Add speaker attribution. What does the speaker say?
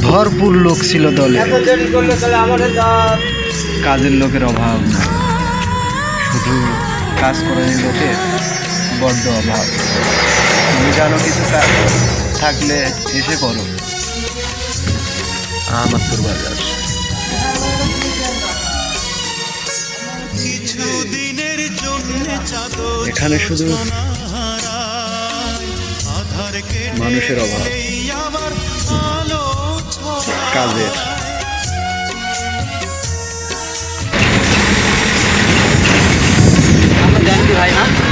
Speaker 1: ভরপুর লোক ছিল দলে, কাজের লোকের অভাব, শুধু কাজ করার লোকের বড্ড অভাব। তুমি জানো কিছু কাজ থাকলে এসে করো। আমাত্তর বাজার। এখানে শুধু মানুষের অভাব, কাজের।
Speaker 2: ভাই না